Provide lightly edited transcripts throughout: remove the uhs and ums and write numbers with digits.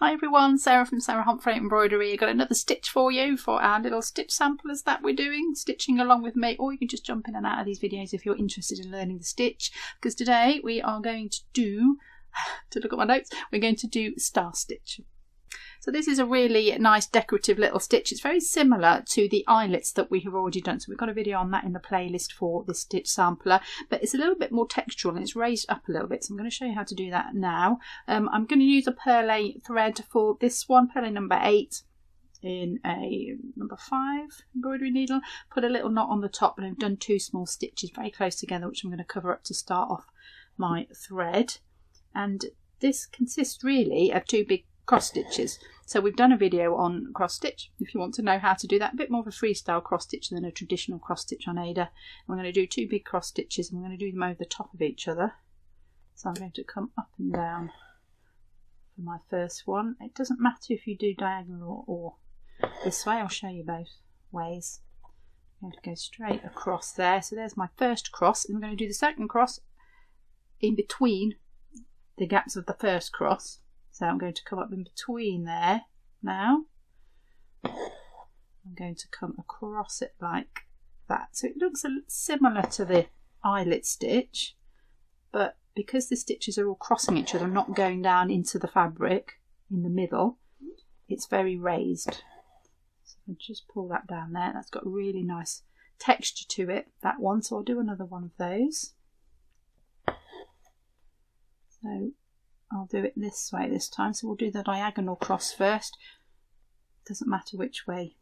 Hi everyone, Sarah from Sarah Homfray Embroidery. I've got another stitch for you for our little stitch samplers that we're doing, stitching along with me, or you can just jump in and out of these videos if you're interested in learning the stitch, because today we are going to do, to look at my notes, we're going to do star stitch. So this is a really nice decorative little stitch. It's very similar to the eyelets that we have already done. So we've got a video on that in the playlist for this stitch sampler, but it's a little bit more textural and it's raised up a little bit. So I'm going to show you how to do that now. I'm going to use a perlé thread for this one, perlé number 8 in a number 5 embroidery needle. Put a little knot on the top and I've done 2 small stitches very close together, which I'm going to cover up to start off my thread. And this consists really of 2 big cross stitches. So we've done a video on cross stitch if you want to know how to do that, a bit more of a freestyle cross stitch than a traditional cross stitch on Ada. We're going to do 2 big cross stitches and we're going to do them over the top of each other. So I'm going to come up and down for my first one. It doesn't matter if you do diagonal or this way, I'll show you both ways. I'm going to go straight across there. So there's my first cross, and I'm going to do the second cross in between the gaps of the first cross. So I'm going to come up in between there now. I'm going to come across it like that. So it looks a little similar to the eyelet stitch, but because the stitches are all crossing each other, not going down into the fabric in the middle, it's very raised. So I'll just pull that down there. That's got a really nice texture to it, that one. So I'll do another one of those. So I'll do it this way this time. So we'll do the diagonal cross first. Doesn't matter which way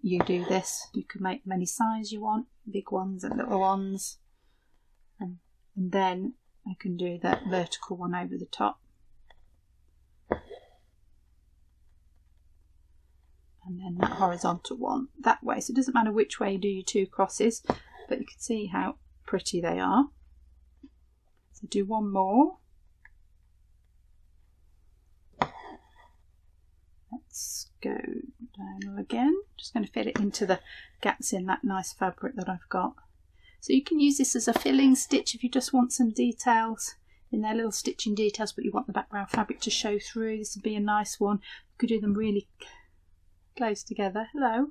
you do this. You can make them any size you want, big ones and little ones. And then I can do that vertical one over the top. And then that horizontal one that way. So it doesn't matter which way you do your 2 crosses, but you can see how pretty they are. So do one more. Let's go down again. Just going to fit it into the gaps in that nice fabric that I've got. So you can use this as a filling stitch if you just want some details in their little stitching details, but you want the background fabric to show through. This would be a nice one. You could do them really close together. Hello.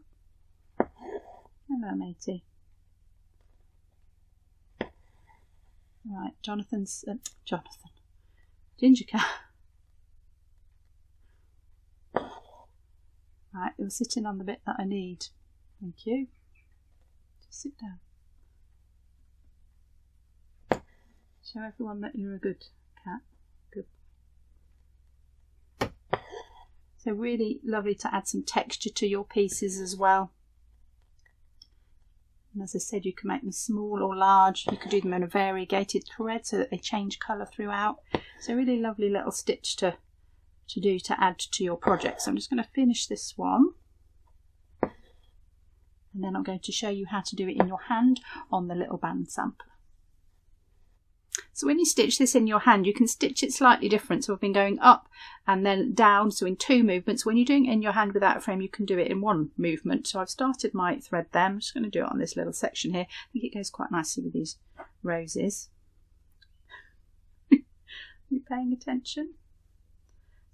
Hello, matey. Right, Ginger Cat. Right, you're sitting on the bit that I need. Thank you. Just sit down. Show everyone that you're a good cat. Good. So really lovely to add some texture to your pieces as well. And as I said, you can make them small or large. You could do them in a variegated thread so that they change colour throughout. So really lovely little stitch to do to add to your project. So I'm just going to finish this one, and then I'm going to show you how to do it in your hand on the little band sampler. So when you stitch this in your hand, you can stitch it slightly different. So I've been going up and then down, so in 2 movements. When you're doing it in your hand without a frame, you can do it in 1 movement. So I've started my thread there. I'm just going to do it on this little section here. I think it goes quite nicely with these roses. Are you paying attention?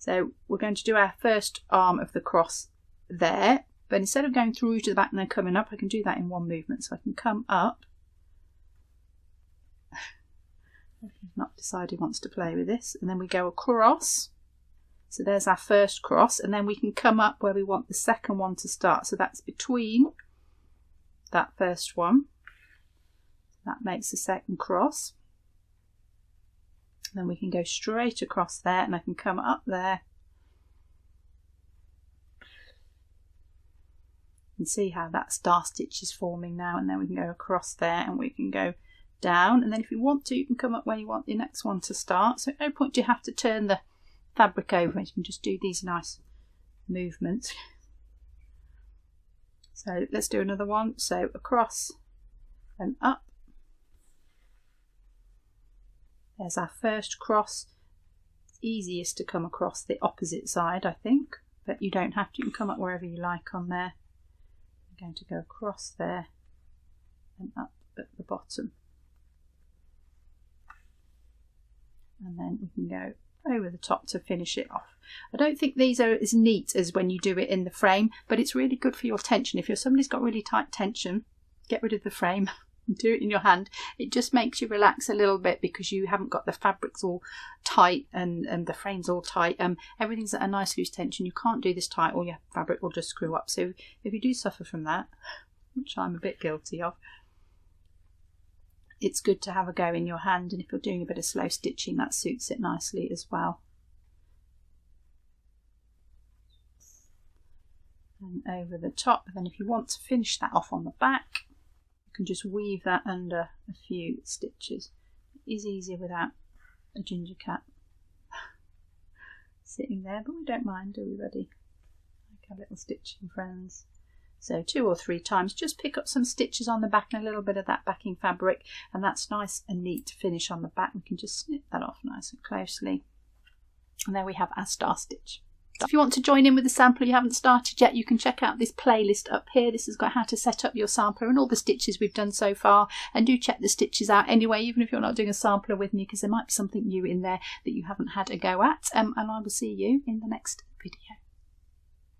So we're going to do our first arm of the cross there, but instead of going through to the back and then coming up, I can do that in 1 movement. So I can come up. I've not decided he wants to play with this, and then we go across. So there's our first cross, and then we can come up where we want the second one to start. So that's between that first one. That makes the second cross. Then we can go straight across there, and I can come up there and see how that star stitch is forming now. And then we can go across there and we can go down, and then if you want to, you can come up where you want your next one to start. So at no point do you have to turn the fabric over. You can just do these nice movements. So let's do another one. So across and up. There's our first cross. It's easiest to come across the opposite side, I think, but you don't have to. You can come up wherever you like on there. I'm going to go across there and up at the bottom. And then we can go over the top to finish it off. I don't think these are as neat as when you do it in the frame, but it's really good for your tension. If somebody's got really tight tension, get rid of the frame. Do it in your hand. It just makes you relax a little bit because you haven't got the fabrics all tight and the frames all tight. Everything's at a nice loose tension. You can't do this tight or your fabric will just screw up. So if you do suffer from that, which I'm a bit guilty of, it's good to have a go in your hand, and if you're doing a bit of slow stitching, that suits it nicely as well. And over the top, and then if you want to finish that off on the back, can just weave that under a few stitches. It is easier without a ginger cat sitting there, but we don't mind, do we, Ready? Like our little stitching friends. So 2 or 3 times, just pick up some stitches on the back and a little bit of that backing fabric, and that's nice and neat to finish on the back. We can just snip that off nice and closely, and there we have our star stitch. If you want to join in with the sampler you haven't started yet, you can check out this playlist up here. This has got how to set up your sampler and all the stitches we've done so far, and do check the stitches out anyway, even if you're not doing a sampler with me, because there might be something new in there that you haven't had a go at. And I will see you in the next